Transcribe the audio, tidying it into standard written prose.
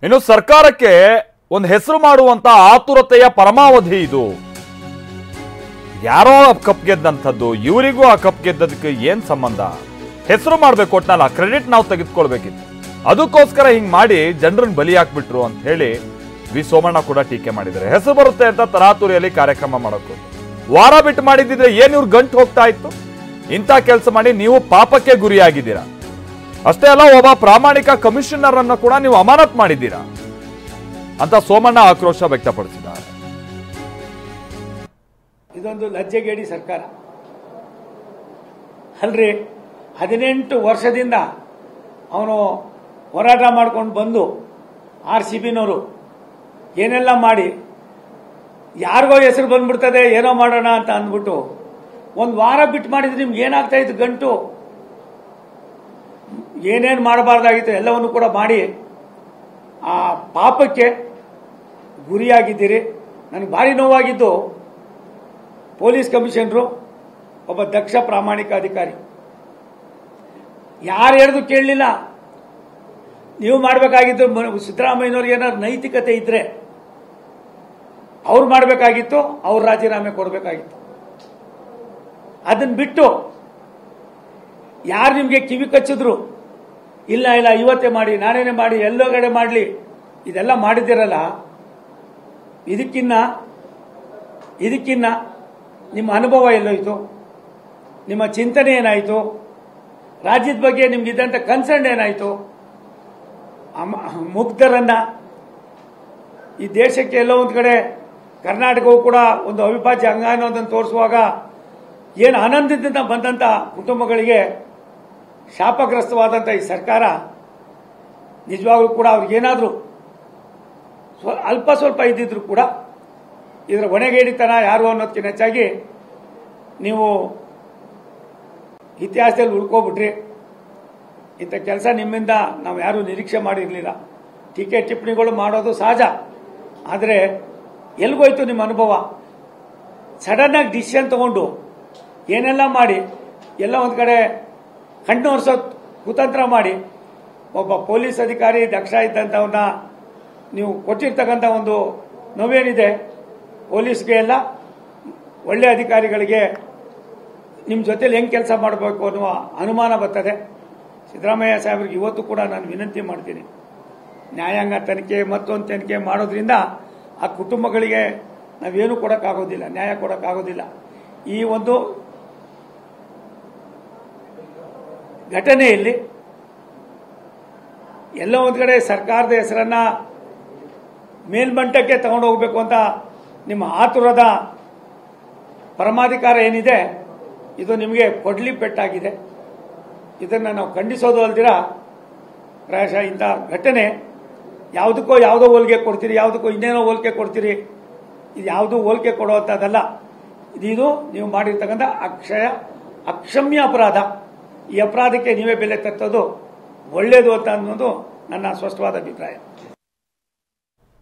ಇನ್ನು ಸರ್ಕಾರಕ್ಕೆ ಒಂದು ಹೆಸರು ಮಾಡುವಂತ ಆತುರತೆಯ ಪರಮಾವಧಿ ಇದು. ಯಾರೋ ಕಪ್ ಗೆದ್ದಂಥದ್ದು, ಇವರಿಗೂ ಆ ಕಪ್ ಗೆದ್ದದಕ್ಕೆ ಏನ್ ಸಂಬಂಧ? ಹೆಸರು ಮಾಡ್ಬೇಕು, ಒಟ್ನಲ್ಲ ಕ್ರೆಡಿಟ್ ನಾವು ತೆಗೆದುಕೊಳ್ಬೇಕಿತ್ತು. ಅದಕ್ಕೋಸ್ಕರ ಹಿಂಗ್ ಮಾಡಿ ಜನರನ್ನ ಬಲಿ ಹಾಕ್ಬಿಟ್ರು ಅಂತ ಹೇಳಿ ವಿ ಸೋಮಣ್ಣ ಕೂಡ ಟೀಕೆ ಮಾಡಿದ್ದಾರೆ. ಹೆಸರು ಬರುತ್ತೆ ಅಂತ ತರಾತುರಿಯಲ್ಲಿ ಕಾರ್ಯಕ್ರಮ ಮಾಡೋಕೆ ವಾರ ಬಿಟ್ಟು ಮಾಡಿದ್ರೆ ಏನ್ ಇವ್ರು ಗಂಟು ಹೋಗ್ತಾ ಇತ್ತು? ಇಂಥ ಕೆಲಸ ಮಾಡಿ ನೀವು ಪಾಪಕ್ಕೆ ಗುರಿಯಾಗಿದ್ದೀರಾ. ಅಷ್ಟೇ ಅಲ್ಲ, ಒಬ್ಬ ಪ್ರಾಮಾಣಿಕ ಕಮಿಷನರ್ ಅನ್ನು ಕೂಡ ನೀವು ಅಮಾನತ್ ಮಾಡಿದ್ದೀರಾ ಅಂತ ಸೋಮಣ್ಣ ಆಕ್ರೋಶ ವ್ಯಕ್ತಪಡಿಸಿದ್ದಾರೆ. ಇದೊಂದು ಲಜ್ಜೆಗೇಡಿ ಸರ್ಕಾರ ಅಲ್ರಿ. 18 ವರ್ಷದಿಂದ ಅವನು ಹೋರಾಟ ಮಾಡ್ಕೊಂಡು ಬಂದು RCBನವರು ಏನೆಲ್ಲ ಮಾಡಿ ಯಾರಿಗೋ ಹೆಸರು ಬಂದ್ಬಿಡ್ತದೆ, ಏನೋ ಮಾಡೋಣ ಅಂತ ಅಂದ್ಬಿಟ್ಟು ಒಂದು ವಾರ ಬಿಟ್ಟು ಮಾಡಿದ್ರೆ ನಿಮ್ಗೆ ಏನಾಗ್ತಾ ಇತ್ತು? ಗಂಟು ಏನೇನು ಮಾಡಬಾರ್ದಾಗಿತ್ತು ಎಲ್ಲವನ್ನು ಕೂಡ ಮಾಡಿ ಆ ಪಾಪಕ್ಕೆ ಗುರಿಯಾಗಿದ್ದೀರಿ. ನನಗೆ ಭಾರಿ ನೋವಾಗಿದ್ದು ಪೊಲೀಸ್ ಕಮಿಷನರು ಒಬ್ಬ ದಕ್ಷ ಪ್ರಾಮಾಣಿಕ ಅಧಿಕಾರಿ, ಯಾರು ಹೇಳಿದ್ರು ಕೇಳಲಿಲ್ಲ. ನೀವು ಮಾಡಬೇಕಾಗಿದ್ದು ಸಿದ್ದರಾಮಯ್ಯನವ್ರಿಗೆ ಏನಾದ್ರು ನೈತಿಕತೆ ಇದ್ರೆ ಅವ್ರು ಮಾಡಬೇಕಾಗಿತ್ತು, ಅವ್ರು ರಾಜೀನಾಮೆ ಕೊಡಬೇಕಾಗಿತ್ತು. ಅದನ್ನ ಬಿಟ್ಟು ಯಾರು ನಿಮಗೆ ಕಿವಿ ಕಚ್ಚಿದ್ರು, ಇಲ್ಲ ಇಲ್ಲ ಇವತ್ತೇ ಮಾಡಿ, ನಾನೇನೆ ಮಾಡಿ, ಎಲ್ಲೋ ಕಡೆ ಮಾಡಲಿ, ಇದೆಲ್ಲ ಮಾಡಿದಿರಲ್ಲ. ಇದಕ್ಕಿನ್ನ ನಿಮ್ಮ ಅನುಭವ ಎಲ್ಲೋಯ್ತು? ನಿಮ್ಮ ಚಿಂತನೆ ಏನಾಯಿತು? ರಾಜ್ಯದ ಬಗ್ಗೆ ನಿಮ್ಗಿದ್ದಂಥ ಕನ್ಸರ್ನ್ ಏನಾಯಿತು? ಮುಗ್ಧರನ್ನ ಈ ದೇಶಕ್ಕೆ ಎಲ್ಲೋ ಒಂದು ಕಡೆ ಕರ್ನಾಟಕವು ಕೂಡ ಒಂದು ಅವಿಭಾಜ್ಯ ಅಂಗ ಅನ್ನೋದನ್ನು ತೋರಿಸುವಾಗ ಏನು ಆನಂದದಿಂದ ಬಂದಂಥ ಕುಟುಂಬಗಳಿಗೆ ಶಾಪಗ್ರಸ್ತವಾದಂಥ ಈ ಸರ್ಕಾರ ನಿಜವಾಗ್ಲೂ ಕೂಡ ಅವ್ರಿಗೇನಾದರೂ ಅಲ್ಪ ಸ್ವಲ್ಪ ಇದ್ದಿದ್ರು ಕೂಡ ಇದರ ಹೊಣೆಗೇಡಿತನ ಯಾರು ಅನ್ನೋದಕ್ಕಿಂತ ಹೆಚ್ಚಾಗಿ ನೀವು ಇತಿಹಾಸದಲ್ಲಿ ಉಳ್ಕೋಬಿಟ್ರಿ. ಇಂಥ ಕೆಲಸ ನಿಮ್ಮಿಂದ ನಾವು ಯಾರೂ ನಿರೀಕ್ಷೆ ಮಾಡಿರಲಿಲ್ಲ. ಟೀಕೆ ಟಿಪ್ಪಣಿಗಳು ಮಾಡೋದು ಸಹಜ, ಆದರೆ ಎಲ್ಗೋಯ್ತು ನಿಮ್ಮ ಅನುಭವ? ಸಡನ್ ಆಗಿ ಡಿಸಿಷನ್ ತಗೊಂಡು ಏನೆಲ್ಲ ಮಾಡಿ ಎಲ್ಲ ಒಂದು ಕಡೆ ಕಣ್ಣು ಒರೆಸೋ ಕುತಂತ್ರ ಮಾಡಿ ಒಬ್ಬ ಪೊಲೀಸ್ ಅಧಿಕಾರಿ ದಕ್ಷ ಇದ್ದಂಥವನ್ನ ನೀವು ಕೊಟ್ಟಿರ್ತಕ್ಕಂಥ ಒಂದು ನೋವೇನಿದೆ ಪೊಲೀಸ್ಗೆ ಎಲ್ಲ ಒಳ್ಳೆ ಅಧಿಕಾರಿಗಳಿಗೆ ನಿಮ್ಮ ಜೊತೆಲಿ ಹೆಂಗೆ ಕೆಲಸ ಮಾಡಬೇಕು ಅನ್ನುವ ಅನುಮಾನ ಬರ್ತದೆ. ಸಿದ್ದರಾಮಯ್ಯ ಸಾಹೇಬ್ರಿಗೆ ಇವತ್ತು ಕೂಡ ನಾನು ವಿನಂತಿ ಮಾಡ್ತೀನಿ, ನ್ಯಾಯಾಂಗ ತನಿಖೆ ಮತ್ತೊಂದು ತನಿಖೆ ಮಾಡೋದ್ರಿಂದ ಆ ಕುಟುಂಬಗಳಿಗೆ ನಾವೇನು ಕೊಡೋಕ್ಕಾಗೋದಿಲ್ಲ, ನ್ಯಾಯ ಕೊಡೋಕ್ಕಾಗೋದಿಲ್ಲ. ಈ ಒಂದು ಘಟನೆಯಲ್ಲಿ ಎಲ್ಲೋ ಒಂದು ಕಡೆ ಸರ್ಕಾರದ ಹೆಸರನ್ನ ಮೇಲ್ಮಟ್ಟಕ್ಕೆ ತಗೊಂಡು ಹೋಗಬೇಕು ಅಂತ ನಿಮ್ಮ ಆತುರದ ಪರಮಾಧಿಕಾರ ಏನಿದೆ, ಇದು ನಿಮಗೆ ಕೊಡ್ಲಿ ಪೆಟ್ಟಾಗಿದೆ. ಇದನ್ನು ನಾವು ಖಂಡಿಸೋದು ಅಲ್ದಿರ ಪ್ರಾಯಶಃ ಇಂಥ ಘಟನೆ ಯಾವುದಕ್ಕೋ ಯಾವುದೋ ಹೋಲಿಕೆ ಕೊಡ್ತೀರಿ, ಯಾವುದಕ್ಕೋ ಇನ್ನೇನೋ ಹೋಲಿಕೆ ಕೊಡ್ತೀರಿ. ಇದು ಯಾವುದೂ ಹೋಲಿಕೆ ಕೊಡುವಂಥದ್ದಲ್ಲ. ಇದು ನೀವು ಮಾಡಿರ್ತಕ್ಕಂಥ ಅಕ್ಷಮ್ಯ ಅಪರಾಧ. ಈ ಅಪರಾಧಕ್ಕೆ ನೀವೇ ಬೆಲೆ ತಟ್ಟೋದು ಒಳ್ಳೆಯದು ಅಂತ ಅನ್ನೋದು ನನ್ನ ಸ್ಪಷ್ಟವಾದ ಅಭಿಪ್ರಾಯ.